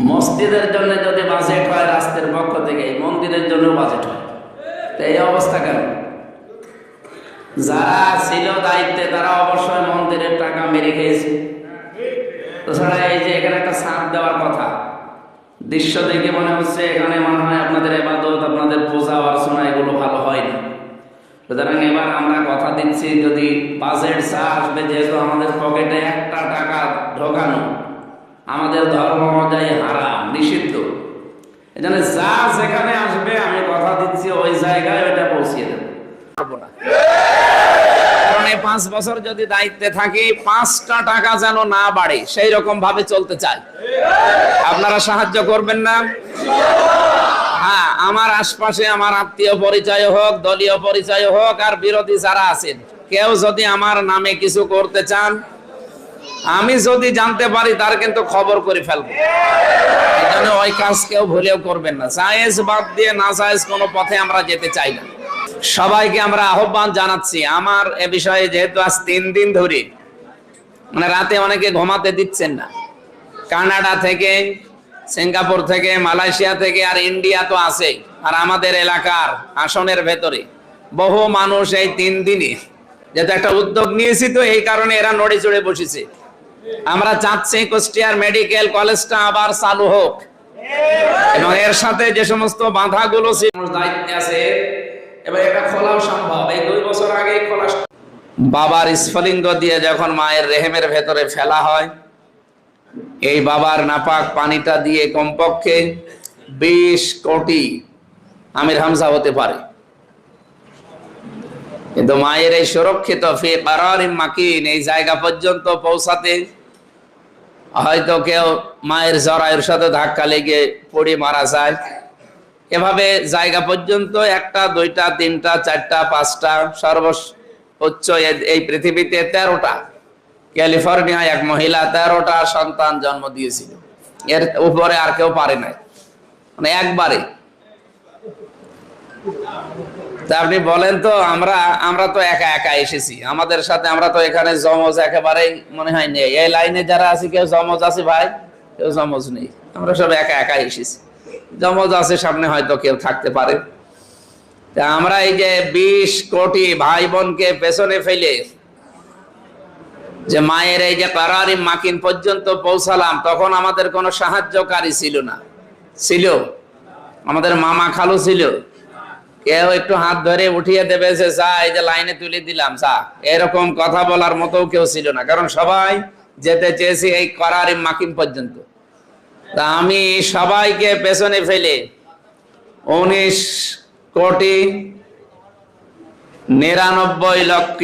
মসজিদের জন্য যদি বাজেট হয় রাষ্ট্রের পক্ষ থেকে, মন্দিরের জন্য বাজেট হয়। তো এই অবস্থা কেন? যারা ছিল দায়িত্বে তারা অবশ্যই মন্দিরের টাকা মেরে খেয়েছে। তাছাড়া এই যে এখানে একটা ছাদ দেওয়ার কথা, দৃশ্য দেখে মনে হচ্ছে এখানে মনে হয় আপনাদের ইবাদত, আপনাদের পূজা অর্চনা এগুলো ভালো হয় না। সুতরাং এবার আমরা কথা দিচ্ছি, যদি বাজেট যা আসবে, যেহেতু আমাদের পকেটে একটা টাকা ঢোকানো আমাদের ধর্ম অনুযায়ী হারাম, নিষিদ্ধ, এজন্য যা যেখানে আসবে আমি কথা দিচ্ছি ওই জায়গায় ওইটা পৌঁছিয়ে দেবো। কারণ এই 5 বছর যদি দায়িত্বে থাকি, 5টা টাকা যেন না বাড়ে সেই রকম ভাবে চলতে চাই। আপনারা সাহায্য করবেন না? হ্যাঁ, আমার আশপাশে আমার আত্মীয় পরিচয় হোক, দলীয় পরিচয় হোক, আর বিরোধী যারা আছেন, কেউ যদি আমার নামে কিছু করতে চান, আমি যদি জানতে পারি তার কিন্তু খবর করে ফেলবো। এজন্য ওই কাজ কেউ ভুলেও করবেন না। জায়েজ বাদ দিয়ে না জায়েজ কোনো পথে আমরা যেতে চাই না। সবাইকে আমরা আহ্বান জানাচ্ছি, আমার এ বিষয়ে যেহেতু আজ 3 দিন ধরে মানে রাতে অনেকে ঘুমাতে দিচ্ছেন না, কানাডা থেকে, সিঙ্গাপুর থেকে, মালয়েশিয়া থেকে, আর ইন্ডিয়া তো আছে, আর আমাদের এলাকার আসনের ভেতরে বহু মানুষ এই 3 দিনে যেহেতু একটা উদ্যোগ নিয়েছি, তো এই কারণে এরা নড়ে চড়ে বসেছে। আমরা চাচ্ছি কুষ্টিয়ার মেডিকেল কলেজটা আবার চালু হোক, এবং এর সাথে যে সমস্ত বাধাগুলো দায়িত্বে আছে এবার এটা খোলাও সম্ভব। এই 2 বছর আগে খোলা, বাবার স্ফলিঙ্গ দিয়ে যখন মায়ের রেহেমের ভেতরে ফেলা হয়, এই বাবার নাপাক পানিটা দিয়ে কমপক্ষে 20 কোটি আমির হামজা হতে পারে। কিন্তু মায়ের এই সুরক্ষিত ফি কারারিন মাকিন এই জায়গা পর্যন্ত পৌঁছাতে হয়তো কেউ মায়ের জরায়ুর সাথে ধাক্কা লেগে পড়ে মারা যায়। এভাবে জায়গা পর্যন্ত 1টা 2টা 3টা 4টা 5টা সর্বোচ্চ এই পৃথিবীতে 13টা, ক্যালিফোর্নিয়ায় এক মহিলা 13টা সন্তান জন্ম দিয়েছিল। এর উপরে আর কেউ পারে নাই, মানে একবারে। তা আপনি বলেন তো, আমরা তো একা একা এসেছি, আমাদের সাথে আমরা তো এখানে জমজ একেবারেই মনে হয় নেই। এই লাইনে যারা আছে কেউ জমজ আছে ভাই? কেউ জমজ নেই, আমরা সব একা একা এসেছি। জমজ আছে সামনে, হয়তো কেউ থাকতে পারে। তা আমরা এই যে 20 কোটি ভাই বোনকে পেছনে ফেলে যে মায়ের এই যে কারারি মাকিন পর্যন্ত পৌঁছালাম, তখন আমাদের কোনো সাহায্যকারী ছিল না। ছিল আমাদের মামা খালু ছিল, কেউ একটু হাত ধরে উঠিয়ে দেবে যে যা এই যে লাইনে তুলে দিলাম যা, এরকম কথা বলার মতো কেউ ছিল না। কারণ সবাই যেতে চেয়েছি এই কারারি মাকিন পর্যন্ত। তা আমি সবাইকে পেছনে ফেলে 19 কোটি 99 লক্ষ